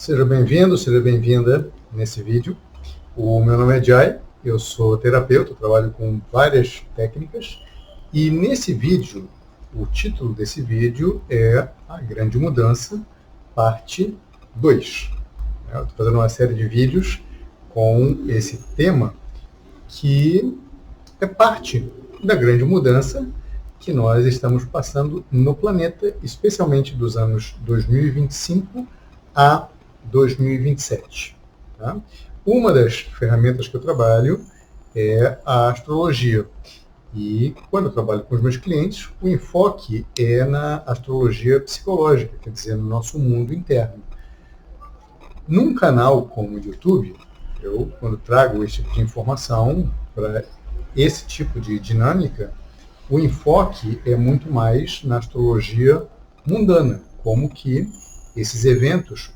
Seja bem-vindo, seja bem-vinda nesse vídeo. O meu nome é Jai, eu sou terapeuta, trabalho com várias técnicas e nesse vídeo, o título desse vídeo é A Grande Mudança, parte 2. Eu estou fazendo uma série de vídeos com esse tema que é parte da grande mudança que nós estamos passando no planeta, especialmente dos anos 2025 a 2027. Tá? Uma das ferramentas que eu trabalho é a astrologia. E quando eu trabalho com os meus clientes, o enfoque é na astrologia psicológica, quer dizer, no nosso mundo interno. Num canal como o YouTube, eu, quando trago esse tipo de informação para esse tipo de dinâmica, o enfoque é muito mais na astrologia mundana, como que esses eventos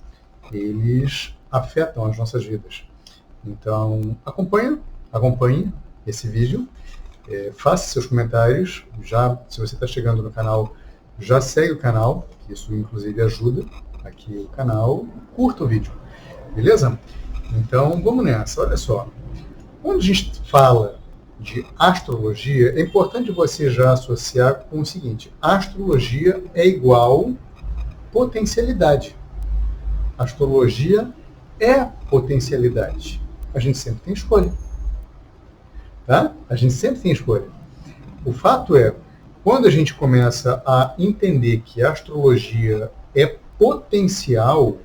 eles afetam as nossas vidas. Então, acompanhe esse vídeo, faça seus comentários, se você está chegando no canal, já segue o canal, que isso inclusive ajuda aqui o canal, curta o vídeo, beleza? Então, vamos nessa, olha só. Quando a gente fala de astrologia, é importante você já associar com o seguinte: astrologia é igual potencialidade. Astrologia é potencialidade. A gente sempre tem escolha. Tá? A gente sempre tem escolha. O fato é, quando a gente começa a entender que a astrologia é potencial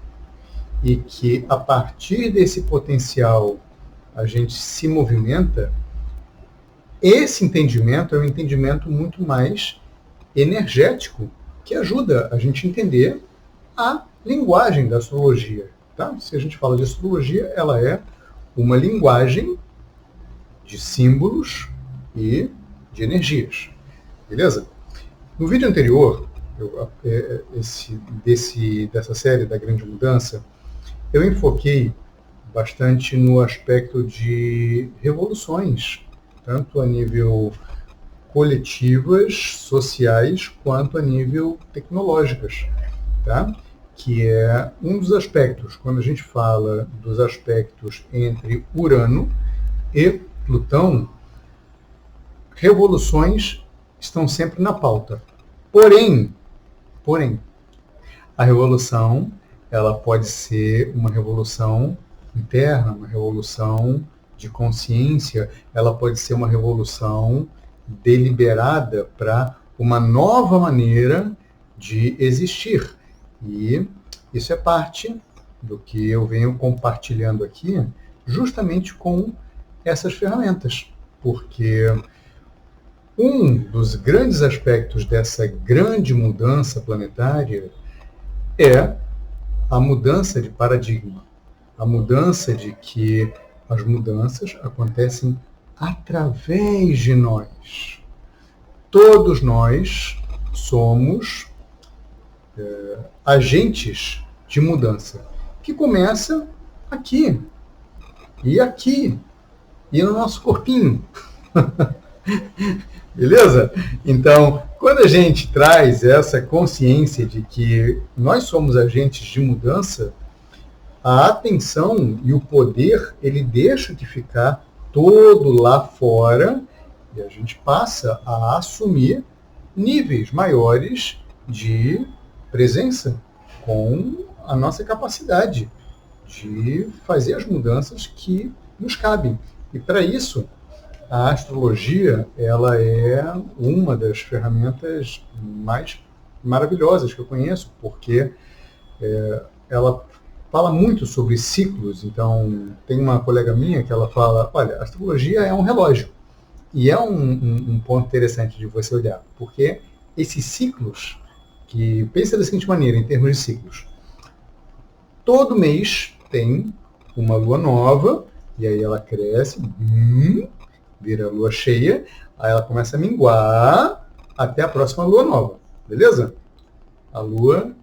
e que a partir desse potencial a gente se movimenta, esse entendimento é um entendimento muito mais energético, que ajuda a gente a entender a linguagem da astrologia. Tá? Se a gente fala de astrologia, ela é uma linguagem de símbolos e de energias. Beleza? No vídeo anterior, dessa série da Grande Mudança, eu enfoquei bastante no aspecto de revoluções, tanto a nível coletivas, sociais, quanto a nível tecnológicas. Tá? Que é um dos aspectos, quando a gente fala dos aspectos entre Urano e Plutão, revoluções estão sempre na pauta. Porém, a revolução ela pode ser uma revolução interna, uma revolução de consciência, ela pode ser uma revolução deliberada para uma nova maneira de existir. E isso é parte do que eu venho compartilhando aqui, justamente com essas ferramentas, porque um dos grandes aspectos dessa grande mudança planetária é a mudança de paradigma, a mudança de que as mudanças acontecem através de nós. Todos nós somos agentes de mudança, que começa aqui, e no nosso corpinho. Beleza? Então, quando a gente traz essa consciência de que nós somos agentes de mudança, a atenção e o poder, ele deixa de ficar todo lá fora e a gente passa a assumir níveis maiores de presença com a nossa capacidade de fazer as mudanças que nos cabem. E para isso, a astrologia ela é uma das ferramentas mais maravilhosas que eu conheço, porque ela fala muito sobre ciclos. Então, tem uma colega minha que ela fala, olha, a astrologia é um relógio. E é um ponto interessante de você olhar, porque esses ciclos, que pensa da seguinte maneira, em termos de ciclos, todo mês tem uma lua nova, e aí ela cresce, vira a lua cheia, aí ela começa a minguar até a próxima lua nova, beleza? A lua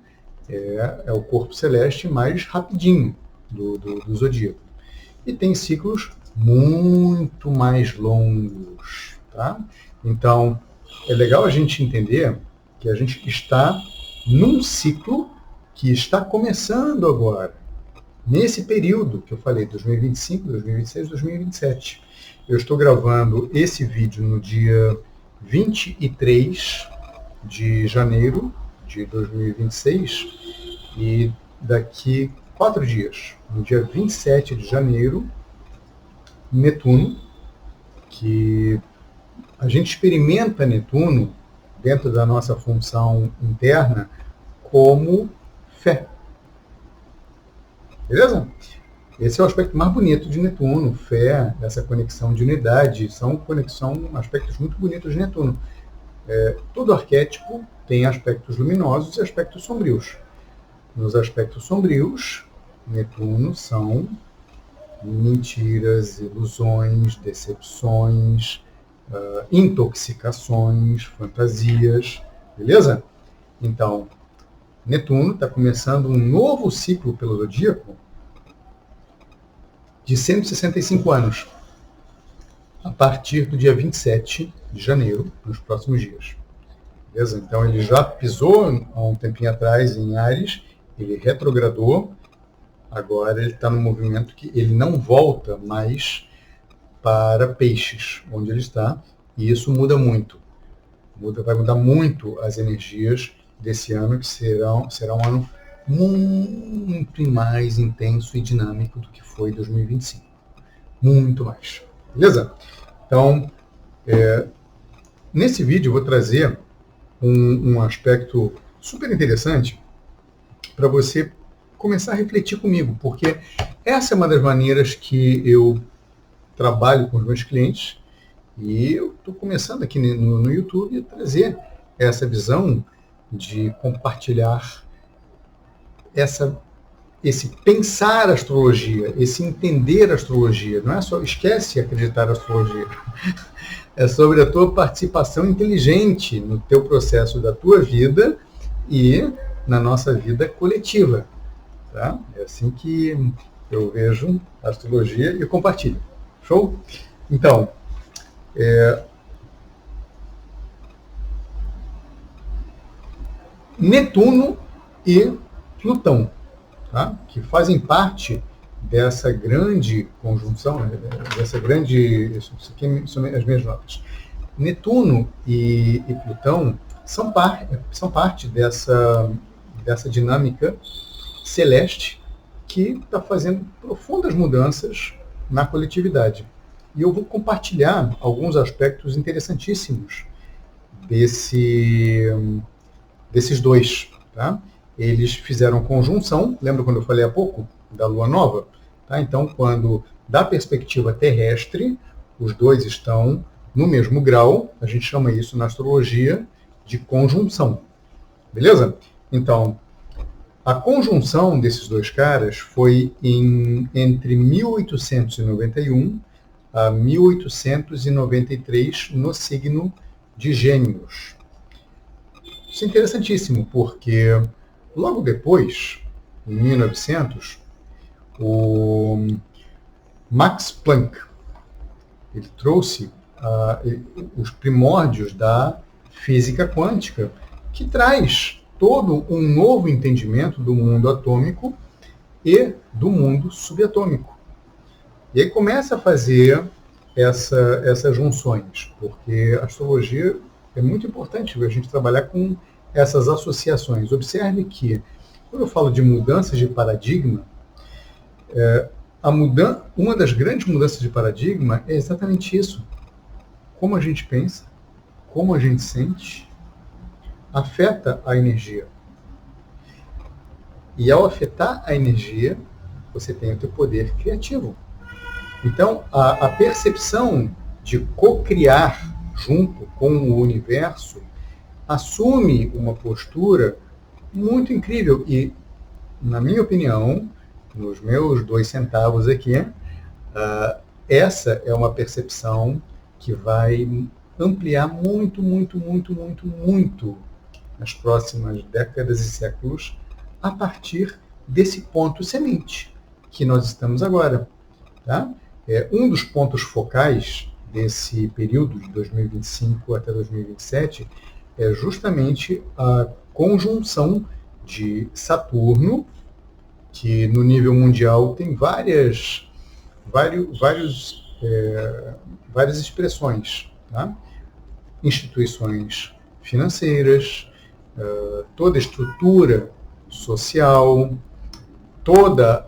é o corpo celeste mais rapidinho do zodíaco. E tem ciclos muito mais longos, tá? Então, é legal a gente entender que a gente está num ciclo que está começando agora. nesse período que eu falei, 2025, 2026, 2027. Eu estou gravando esse vídeo no dia 23 de janeiro de 2026 e daqui 4 dias, no dia 27 de janeiro, Netuno, que a gente experimenta Netuno dentro da nossa função interna como fé. Beleza? Esse é o aspecto mais bonito de Netuno, fé, essa conexão de unidade, são aspectos muito bonitos de Netuno. Todo arquétipo tem aspectos luminosos e aspectos sombrios. Nos aspectos sombrios, Netuno são mentiras, ilusões, decepções, intoxicações, fantasias, beleza? Então, Netuno está começando um novo ciclo pelo zodíaco de 165 anos, a partir do dia 27 de janeiro, nos próximos dias. Beleza? Então, ele já pisou há um tempinho atrás em Áries, ele retrogradou, agora ele está no movimento que ele não volta mais para Peixes, onde ele está, e isso muda muito. Vai mudar muito as energias desse ano, que será um ano muito mais intenso e dinâmico do que foi 2025. Muito mais. Beleza? Então, nesse vídeo eu vou trazer um aspecto super interessante para você começar a refletir comigo, porque essa é uma das maneiras que eu trabalho com os meus clientes e eu estou começando aqui no YouTube a trazer essa visão de compartilhar esse pensar a astrologia, esse entender a astrologia. Não é só esquece acreditar na astrologia. É sobre a tua participação inteligente no teu processo da tua vida e na nossa vida coletiva. Tá? É assim que eu vejo a astrologia e compartilho. Show? Então, Netuno e Plutão, tá? Que fazem parte dessa grande conjunção, dessa grande... Isso aqui são as minhas notas. Netuno e Plutão são parte dessa dinâmica celeste que está fazendo profundas mudanças na coletividade. E eu vou compartilhar alguns aspectos interessantíssimos desses dois. Tá? Eles fizeram conjunção, lembra quando eu falei há pouco da Lua Nova? Tá? Então, quando, da perspectiva terrestre, os dois estão no mesmo grau, a gente chama isso na astrologia de conjunção. Beleza? Então, a conjunção desses dois caras foi entre 1891 a 1893 no signo de Gêmeos. Isso é interessantíssimo, porque logo depois, em 1900, o Max Planck ele trouxe os primórdios da física quântica, que traz todo um novo entendimento do mundo atômico e do mundo subatômico. E aí começa a fazer essas junções, porque a astrologia é muito importante a gente trabalhar com essas associações. Observe que, quando eu falo de mudanças de paradigma, uma das grandes mudanças de paradigma é exatamente isso. Como a gente pensa, como a gente sente, afeta a energia. E ao afetar a energia, você tem o teu poder criativo. Então, a percepção de co-criar junto com o universo assume uma postura muito incrível. E, na minha opinião, nos meus 2 centavos aqui, essa é uma percepção que vai ampliar muito, muito, muito, muito, muito nas próximas décadas e séculos, a partir desse ponto semente que nós estamos agora. Tá? Um dos pontos focais desse período de 2025 até 2027 é justamente a conjunção de Saturno, que no nível mundial tem várias expressões, tá? Instituições financeiras, toda a estrutura social, todas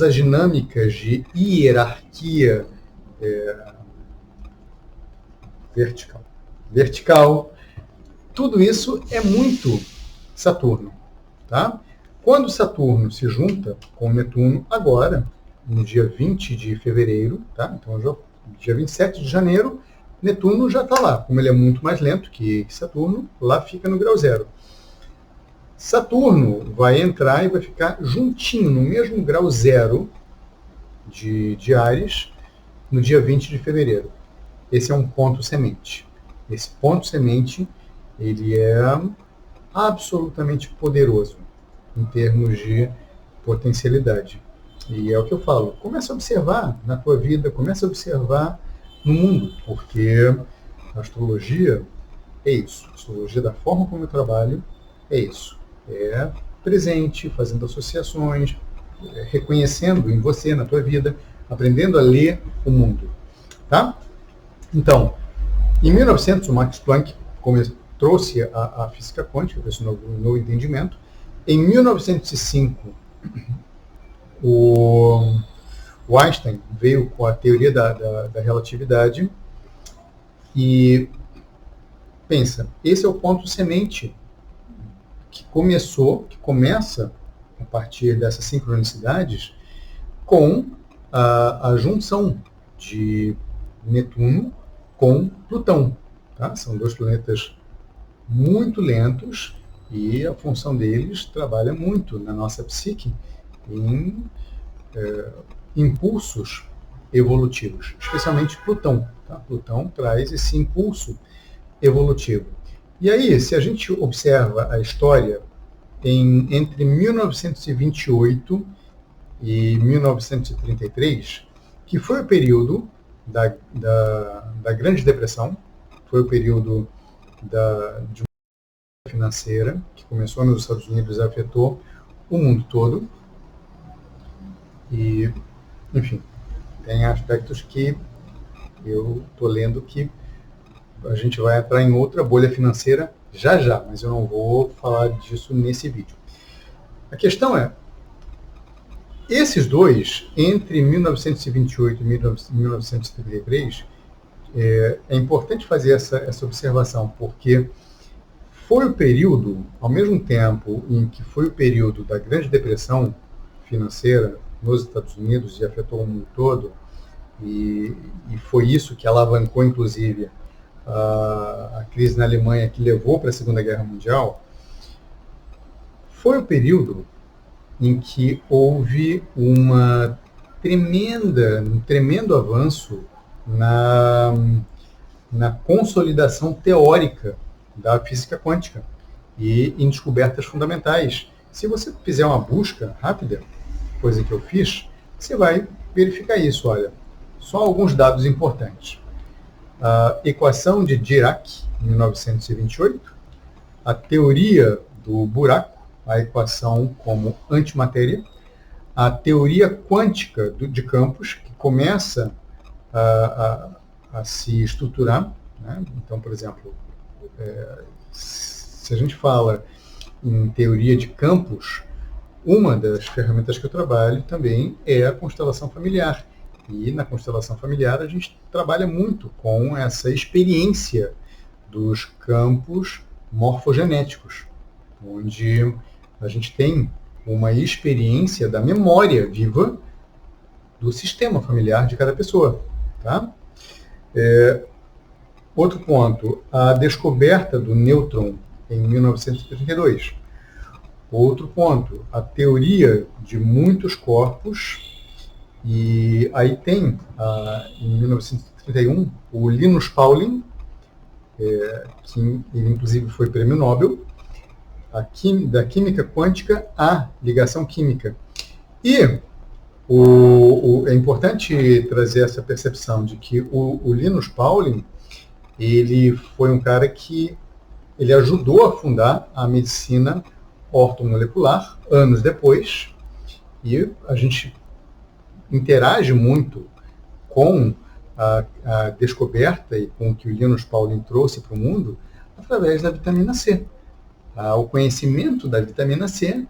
as dinâmicas de hierarquia vertical, tudo isso é muito Saturno, tá? Quando Saturno se junta com Netuno, agora, no dia 20 de fevereiro, tá? Então, dia 27 de janeiro, Netuno já está lá. Como ele é muito mais lento que Saturno, lá fica no grau zero. Saturno vai entrar e vai ficar juntinho, no mesmo grau zero de Áries, no dia 20 de fevereiro. Esse é um ponto semente. Esse ponto semente, ele é absolutamente poderoso em termos de potencialidade. E é o que eu falo, começa a observar na tua vida, começa a observar no mundo, porque a astrologia é isso. A astrologia, da forma como eu trabalho, é isso. É presente, fazendo associações, reconhecendo em você, na tua vida, aprendendo a ler o mundo. Tá? Então, em 1900, o Max Planck trouxe a física quântica, esse novo entendimento. Em 1905, o Einstein veio com a teoria da relatividade e pensa, esse é o ponto semente que começa a partir dessas sincronicidades com a junção de Netuno com Plutão. Tá? São dois planetas muito lentos e a função deles trabalha muito na nossa psique em impulsos evolutivos, especialmente Plutão. Tá? Plutão traz esse impulso evolutivo. E aí, se a gente observa a história entre 1928 e 1933, que foi o período da Grande Depressão, foi o período de uma financeira que começou nos Estados Unidos e afetou o mundo todo. E, enfim, tem aspectos que eu estou lendo que a gente vai entrar em outra bolha financeira já, mas eu não vou falar disso nesse vídeo. A questão é, esses dois, entre 1928 e 1933, é importante fazer essa observação, porque foi o período, ao mesmo tempo em que foi o período da Grande Depressão financeira nos Estados Unidos e afetou o mundo todo, e foi isso que alavancou, inclusive, a crise na Alemanha que levou para a Segunda Guerra Mundial, foi o período em que houve um tremendo avanço na consolidação teórica da física quântica e em descobertas fundamentais. Se você fizer uma busca rápida, coisa que eu fiz, você vai verificar isso. Olha, só alguns dados importantes. A equação de Dirac, 1928, a teoria do buraco, a equação como antimatéria, a teoria quântica de campos, que começa a se estruturar. Né? Então, por exemplo, se a gente fala em teoria de campos, uma das ferramentas que eu trabalho também é a constelação familiar. E na constelação familiar a gente trabalha muito com essa experiência dos campos morfogenéticos, onde a gente tem uma experiência da memória viva do sistema familiar de cada pessoa. Tá? Outro ponto, a descoberta do nêutron em 1932. Outro ponto, a teoria de muitos corpos. E aí tem, em 1931, o Linus Pauling, que ele inclusive foi prêmio Nobel, da química quântica à ligação química. E é importante trazer essa percepção de que o Linus Pauling, ele foi um cara que ele ajudou a fundar a medicina ortomolecular, anos depois, e a gente interage muito com a descoberta e com o que o Linus Pauling trouxe para o mundo através da vitamina C. O conhecimento da vitamina C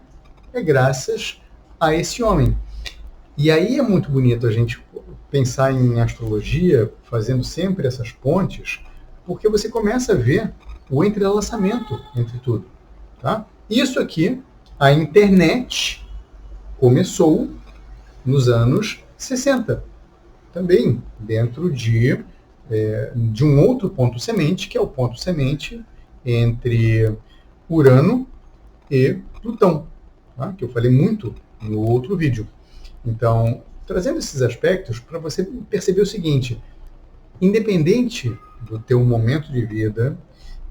é graças a esse homem. E aí é muito bonito a gente pensar em astrologia, fazendo sempre essas pontes, porque você começa a ver o entrelaçamento entre tudo. Tá? Isso aqui, a internet começou nos anos 60, também dentro de um outro ponto semente, que é o ponto semente entre Urano e Plutão, tá? Que eu falei muito no outro vídeo. Então, trazendo esses aspectos para você perceber o seguinte: independente do teu momento de vida,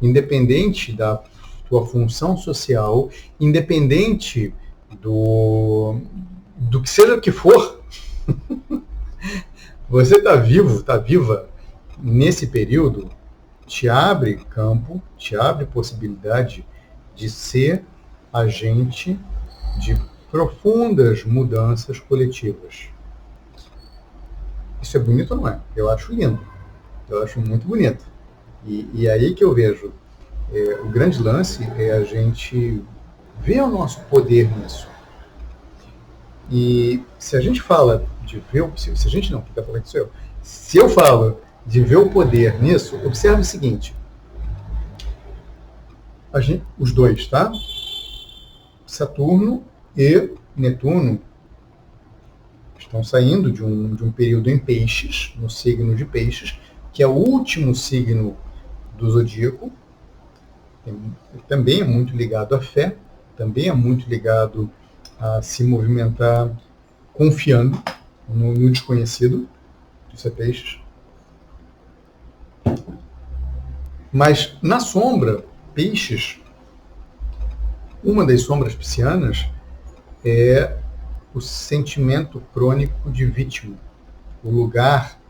independente da tua função social, independente do que seja o que for, você está vivo, está viva nesse período, te abre campo, te abre possibilidade de ser agente de profundas mudanças coletivas. Isso é bonito ou não é? Eu acho lindo. Eu acho muito bonito. E aí que eu vejo, o grande lance é a gente ver o nosso poder nisso. E se a gente fala de ver, se a gente não, quem está falando isso eu. Se eu falo de ver o poder nisso, observe o seguinte: os dois, tá? Saturno e Netuno estão saindo de um período em Peixes, no signo de Peixes, que é o último signo do zodíaco. Também é muito ligado à fé, também é muito ligado a se movimentar confiando no desconhecido. Isso é Peixes. Mas na sombra, Peixes, uma das sombras piscianas é o sentimento crônico de vítima.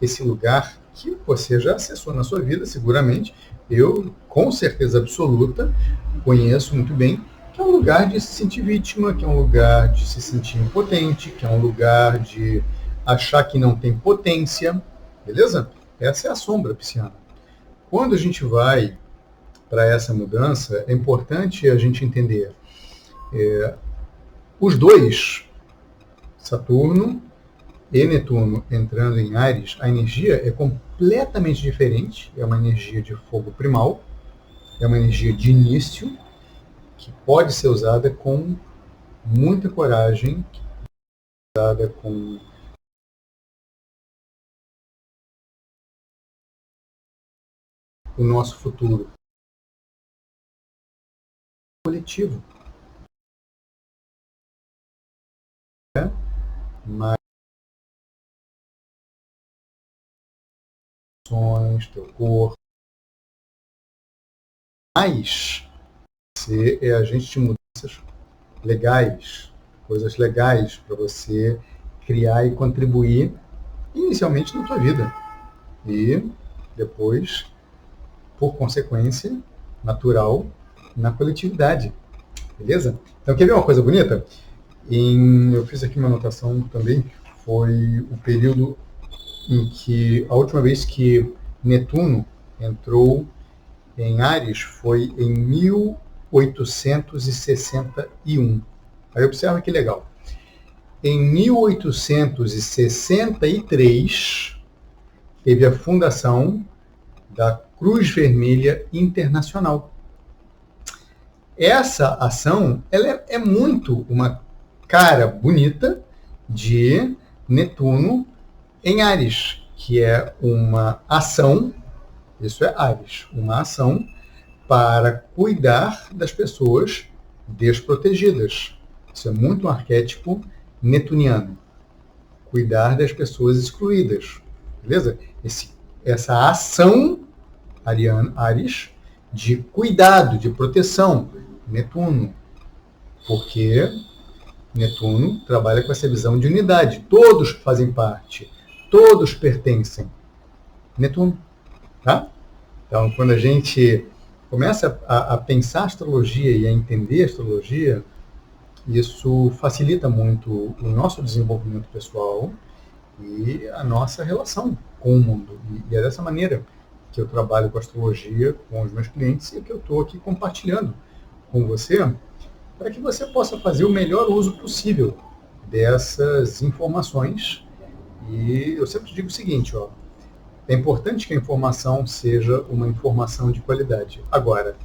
Esse lugar que você já acessou na sua vida, seguramente, eu, com certeza absoluta, conheço muito bem, que é um lugar de se sentir vítima, que é um lugar de se sentir impotente, que é um lugar de achar que não tem potência, beleza? Essa é a sombra pisciana. Quando a gente vai para essa mudança, é importante a gente entender os dois, Saturno e Netuno, entrando em Áries, a energia é completamente diferente. É uma energia de fogo primal, é uma energia de início, que pode ser usada com muita coragem, usada com o nosso futuro coletivo. Mas teu corpo, mas você é agente de mudanças legais, coisas legais para você criar e contribuir inicialmente na tua vida e depois, por consequência natural, na coletividade, beleza? Então, quer ver uma coisa bonita? Eu fiz aqui uma anotação também, foi o período em que, a última vez que Netuno entrou em Áries foi em 1861. Aí observa que legal. Em 1863, teve a fundação da Cruz Vermelha Internacional. Essa ação ela é muito uma cara bonita de Netuno em Áries, que é uma ação, isso é Áries, uma ação para cuidar das pessoas desprotegidas. Isso é muito um arquétipo netuniano. Cuidar das pessoas excluídas. Beleza? Essa ação Áries de cuidado, de proteção. Netuno. Porque Netuno trabalha com essa visão de unidade. Todos fazem parte. Todos pertencem. Netuno. Tá? Então, quando a gente começa a pensar astrologia e a entender astrologia, isso facilita muito o nosso desenvolvimento pessoal e a nossa relação com o mundo. E é dessa maneira que eu trabalho com astrologia, com os meus clientes, e que eu estou aqui compartilhando com você, para que você possa fazer o melhor uso possível dessas informações. E eu sempre digo o seguinte, ó, é importante que a informação seja uma informação de qualidade. Agora,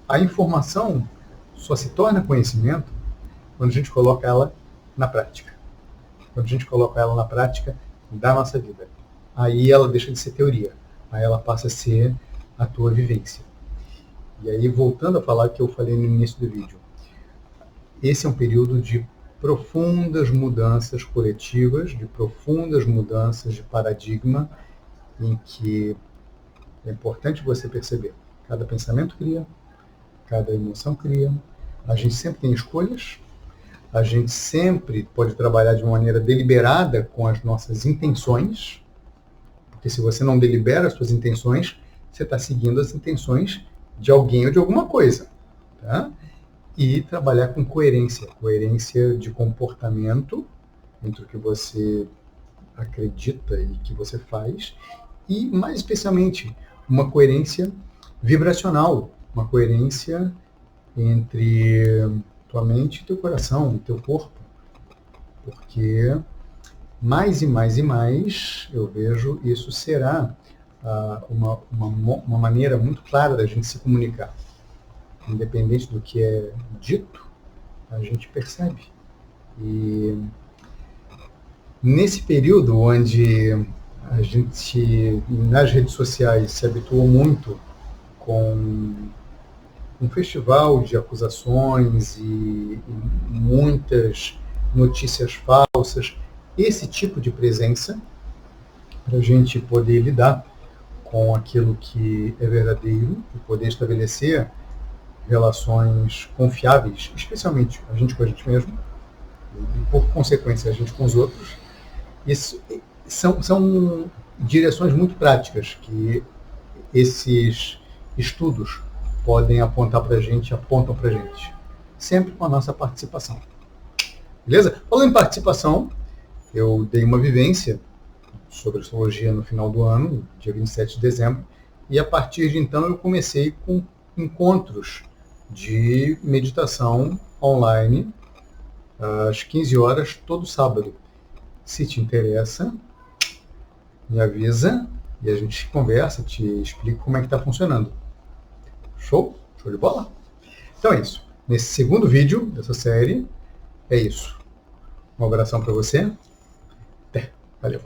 a informação só se torna conhecimento quando a gente coloca ela na prática. Quando a gente coloca ela na prática da nossa vida. Aí ela deixa de ser teoria. Aí ela passa a ser a tua vivência. E aí, voltando a falar o que eu falei no início do vídeo, esse é um período de profundas mudanças coletivas, de profundas mudanças de paradigma, em que é importante você perceber, cada pensamento cria, cada emoção cria, a gente sempre tem escolhas, a gente sempre pode trabalhar de uma maneira deliberada com as nossas intenções, porque se você não delibera as suas intenções, você está seguindo as intenções de alguém ou de alguma coisa. Tá? E trabalhar com coerência, coerência de comportamento entre o que você acredita e que você faz, e mais especialmente uma coerência vibracional, uma coerência entre tua mente e teu coração, e teu corpo. Porque mais e mais e mais eu vejo isso será uma maneira muito clara da gente se comunicar. Independente do que é dito, a gente percebe. E nesse período onde a gente, nas redes sociais, se habituou muito com um festival de acusações e muitas notícias falsas, esse tipo de presença, para a gente poder lidar com aquilo que é verdadeiro e poder estabelecer relações confiáveis, especialmente a gente com a gente mesmo, e por consequência a gente com os outros. Isso são direções muito práticas que esses estudos podem apontar para a gente, apontam para a gente, sempre com a nossa participação. Beleza? Falando em participação, eu dei uma vivência sobre astrologia no final do ano, dia 27 de dezembro, e a partir de então eu comecei com encontros de meditação online às 15 horas todo sábado. Se te interessa, me avisa e a gente conversa, te explico como é que está funcionando. Show? Show de bola? Então é isso. Nesse segundo vídeo dessa série, é isso. Um abração para você. Até. Valeu.